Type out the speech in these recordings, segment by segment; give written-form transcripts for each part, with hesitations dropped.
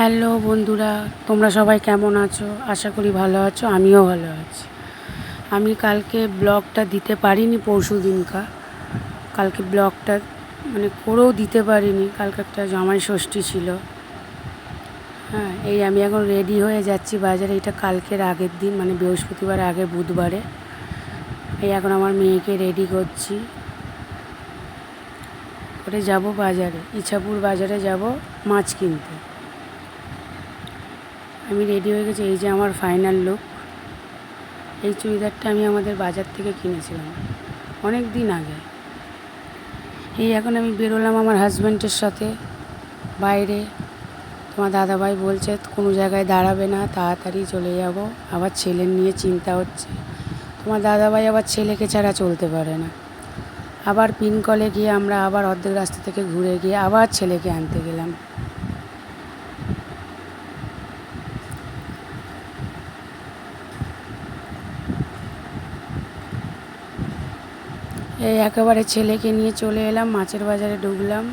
Hello বন্ধুরা, তোমরা সবাই কেমন আছো? আশা করি ভালো আছো, আমিও ভালো আছি। আমি কালকে ব্লগটা দিতে পারিনি, পরশু দিনকা কালকে ব্লগটা করেও দিতে পারিনি। কালকে একটা জামাই ষষ্ঠী ছিল। হ্যাঁ, এই আমি এখন রেডি হয়ে যাচ্ছি বাজারে। এটা কালকের আগের দিন, বৃহস্পতিবার আগে বুধবারে। এই এখন আমার মেয়েকে রেডি করছি, করে যাব বাজারে, ইছাপুর বাজারে যাব মাছ কিনতে। আমি রেডি হয়ে গেছি। এই যে আমার ফাইনাল লুক। এই চুড়িদারটা আমি আমাদের বাজার থেকে কিনেছিলাম অনেক দিন আগে। এই এখন আমি বেরোলাম আমার হাজব্যান্ডের সাথে বাইরে। তোমার দাদাভাই বলছে কোনো জায়গায় দাঁড়াবে না, তাড়াতাড়ি চলে যাব। আবার ছেলের নিয়ে চিন্তা হচ্ছে। তোমার দাদাভাই আবার ছেলেকে ছাড়া চলতে পারে না। আবার পিনকলে গিয়ে আমরা আবার অর্ধেক রাস্তা থেকে ঘুরে গিয়ে আবার ছেলেকে আনতে গেলাম। এই একেবারে ছেলেকে নিয়ে চলে এলাম, মাছের বাজারে ঢুকলাম।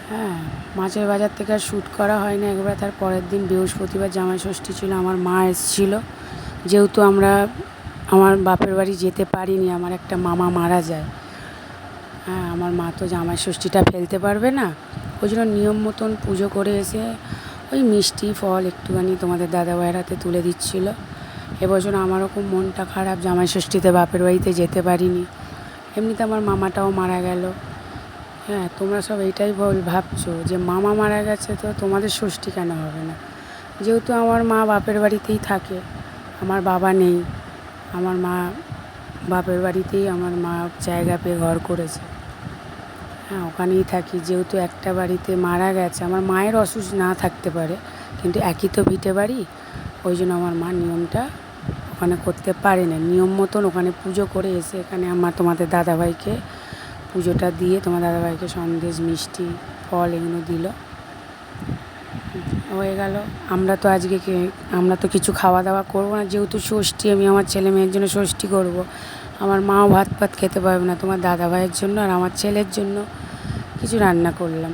হ্যাঁ, মাছের বাজার থেকে আর শ্যুট করা হয়নি। একবার তার পরের দিন বৃহস্পতিবার জামাই ষষ্ঠী ছিল, আমার মা এসেছিলো। যেহেতু আমার বাপের বাড়ি যেতে পারিনি, আমার একটা মামা মারা যায়। হ্যাঁ, আমার মা তো জামাই ষষ্ঠীটা ফেলতে পারবে না, ওই জন্য নিয়ম মতন পুজো করে এসে ওই মিষ্টি ফল একটুখানি তোমাদের দাদাভাইয়ের হাতে তুলে দিচ্ছিলো। এবছর আমারও খুব মনটা খারাপ, জামাই ষষ্ঠীতে বাপের বাড়িতে যেতে পারিনি। এমনিতে আমার মামাটাও মারা গেল। হ্যাঁ, তোমরা সব এইটাই ভাবছো যে মামা মারা গেছে তো তোমাদের ষষ্ঠী কেন হবে না। যেহেতু আমার মা বাপের বাড়িতেই থাকে, আমার বাবা নেই, আমার মা বাপের বাড়িতেই আমার মা জায়গা পেয়ে ঘর করেছে। হ্যাঁ, ওখানেই থাকি। যেহেতু একটা বাড়িতে মারা গেছে, আমার মায়ের অসুখ না থাকতে পারে, কিন্তু একই তো ভিটে বাড়ি, ওই জন্য আমার মা নিয়মটা ওখানে করতে পারে না। নিয়ম মতন ওখানে পুজো করে এসে এখানে তোমাদের দাদাভাইকে পুজোটা দিয়ে তোমার দাদাভাইকে সন্দেশ মিষ্টি ফল এগুলো দিল, হয়ে গেল। আমরা তো কিছু খাওয়া দাওয়া করবো না, যেহেতু ষষ্ঠী। আমি আমার ছেলে মেয়ের জন্য ষষ্ঠী করব। আমার মাও ভাত খেতে পারবে না, তোমার দাদাভাইয়ের জন্য আর আমার ছেলের জন্য কিছু রান্না করলাম।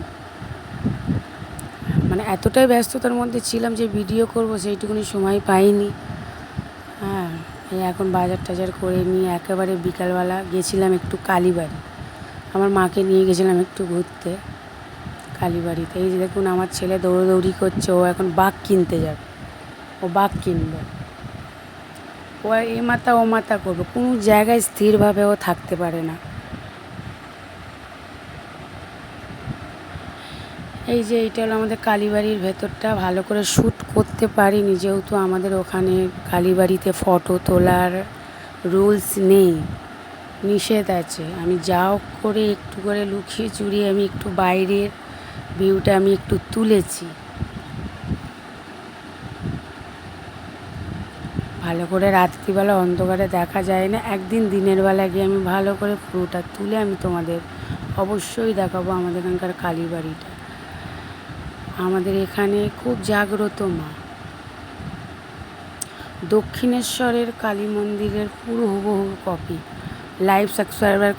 এতটাই ব্যস্ততার মধ্যে ছিলাম যে ভিডিও করব সেইটুকুনি সময় পাইনি। হ্যাঁ, এই এখন বাজার টাজার করে নিয়ে একেবারে বিকালবেলা গেছিলাম একটু কালীবাড়ি। আমার মাকে নিয়ে গেছিলাম একটু ঘুরতে কালীবাড়িতে। এই যে দেখুন আমার ছেলে দৌড়োদৌড়ি করছে, ও এখন বাঘ কিনতে যাবে, ও বাঘ কিনবে। ও এ মাথা ও মাথা করবে, কোনো জায়গায় স্থিরভাবে ও থাকতে পারে না। এই যে এইটা হলো আমাদের কালীবাড়ির ভেতরটা। ভালো করে শ্যুট করতে পারিনি, যেহেতু আমাদের ওখানে কালীবাড়িতে ফটো তোলার রুলস নেই, নিষেধ আছে। আমি যাও করে একটু করে লুকিয়ে চুরিয়ে আমি একটু বাইরের ভিউটা আমি একটু তুলেছি। ভালো করে রাত্রিবেলা অন্ধকারে দেখা যায় না, একদিন দিনের বেলা গিয়ে আমি ভালো করে পুরোটা তুলে আমি তোমাদের অবশ্যই দেখাবো আমাদের এখানকার কালীবাড়িটা। আমাদের এখানে খুব জাগ্রত মা। দক্ষিণেশ্বরের কালী মন্দিরের পুরো হুবহু কপি। Live subscriber